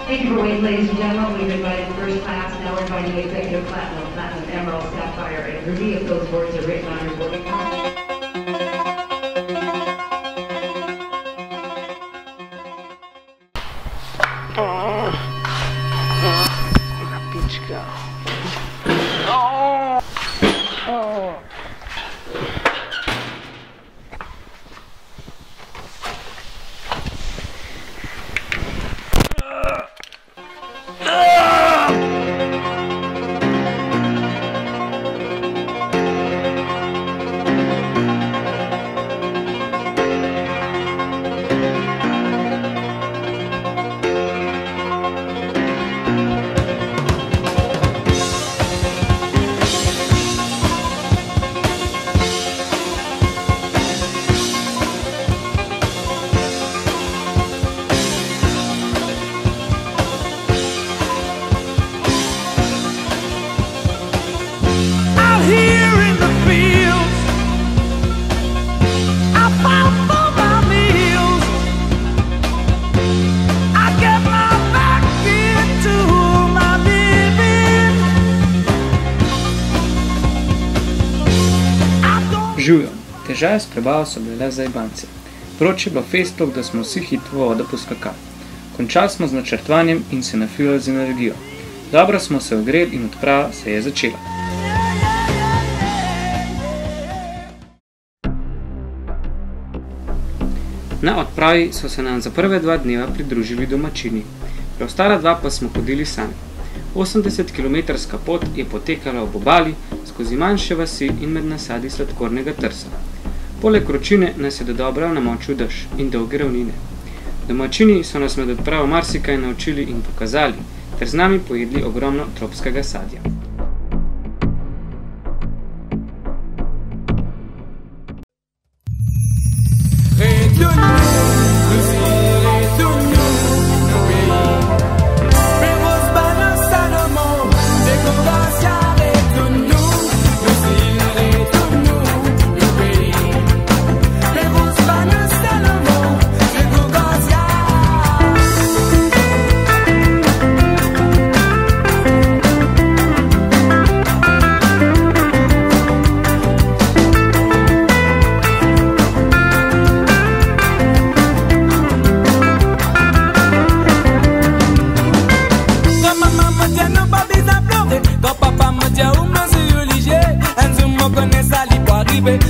Thank you for waiting, ladies and gentlemen. We've invited first class. Now we're inviting executive platinum, platinum, emerald, sapphire, and ruby if those words are written on your boarding card. Živijo, težave s prebavo so bile za jebance. Proč je bilo fejst, da smo vsi hitro v vodo poskakali. Končali smo z načrtovanjem in se nafilali z energijo. Dobro smo se ogreli in odprava se je začela. Na odpravi so se nam za prve 2 dneva pridružili domačini. Preostala 2 pa smo hodili sami. 80-kilometrska pot je potekala ob obali, skozi manjše vasi in med nasadi sladkornega trsa. Poleg vročine nas je dodobra namočil dež in dolge ravnine. Domačini so nas med odpravo marsikaj naučili in pokazali, ter z nami pojedli ogromno tropskega sadja.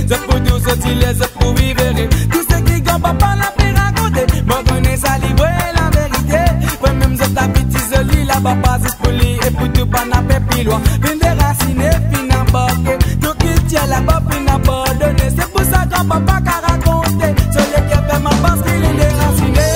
Je peux tout sortir, je peux vivre. Tout ce qui grand papa l'a fait raconter. Moi connais ça libre la vérité. Moi même je t'habite isolé là papa c'est poli et pour tout pas n'a pas plus loin. Vine des racines fin embarqué. Tout qui tient là-bas fin abandonné. C'est pour ça grand papa qu'a raconté. Celui qui fait ma passe qu'il est déraciné.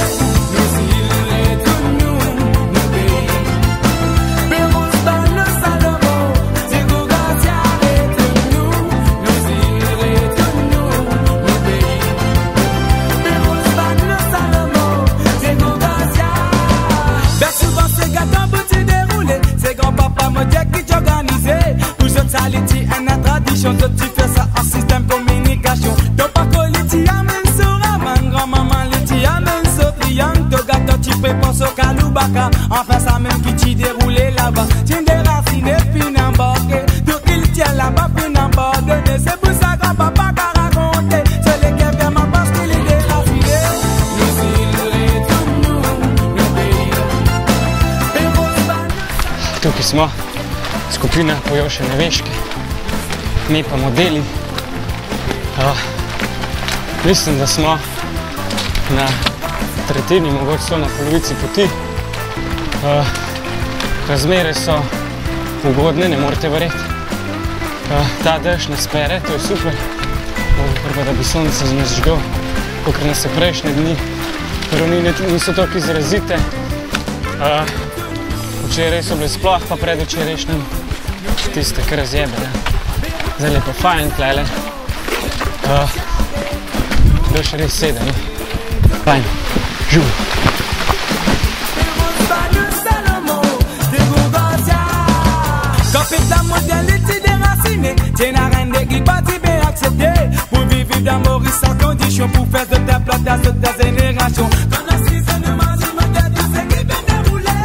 Tu fais ça en système communication. Ton papa l'iti amène sur Raman, grand-maman l'iti amène sur Triangle. Ton gâteau tu prépenses au Kaloubaka. Enfin ça même qui t'y déroulé là-bas. Tu déraciné, fin embarqué. Tout qu'il tient là-bas, fin abandonné. C'est pour ça que papa qu'a raconté. Celui qui fait ma passe qu'il est déraciné. Nous îles retournons, nos pays. Tukaj smo, skupina Pojošene Veške. Mi pa modeli. Mislim, da smo na tretjini, mogoče so na polovici poti. Razmere so ugodne, ne morete verjeti. Ta dež nas pere, to je super. Prvo, da bi sonce nas žgal, kakor nas je prejšnje dni. Ravnine niso toliko izrazite. Včeraj so bile sploh, pa predvčerajšnjem tiste, kar razjebe. Zdaj je pa fajn tlele. Daš res sede, ne? Fajn. Živo. Quand la modernité déracinée, t'es la reine des guibatis bien accepté. Pour vivre dans Maurice sans condition, pour faire de ta plantation de ta génération. Quand la season de magie, ma tête, c'est qui vient dérouler.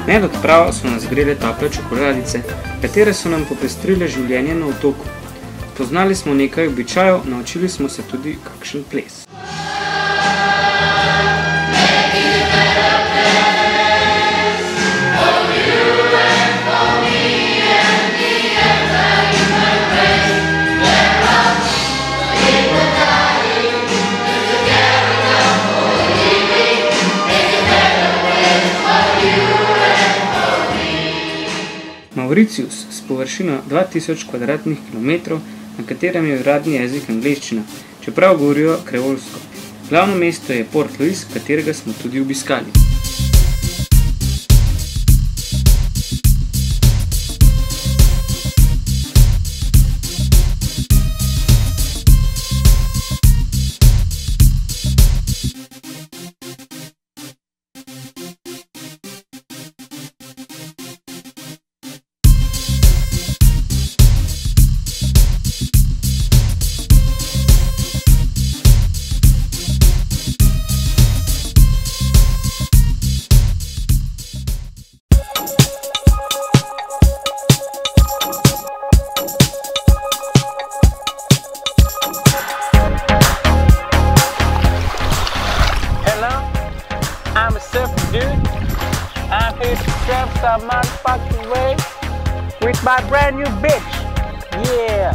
Med odpravo so nas grele tople čokoladice, katere so nam popestrile življenje na otoku. Poznali smo nekaj običajev, naučili smo se tudi kakšen ples. Mauritius s površino 2000 kvadratnih kilometrov, na katerem je uradni jezik angleščina, čeprav govorijo kreolsko. Glavno mesto je Port Louis, katerega smo tudi obiskali. I'm a surfer dude. I'm here to surf some motherfucking way with my brand new bitch. Yeah.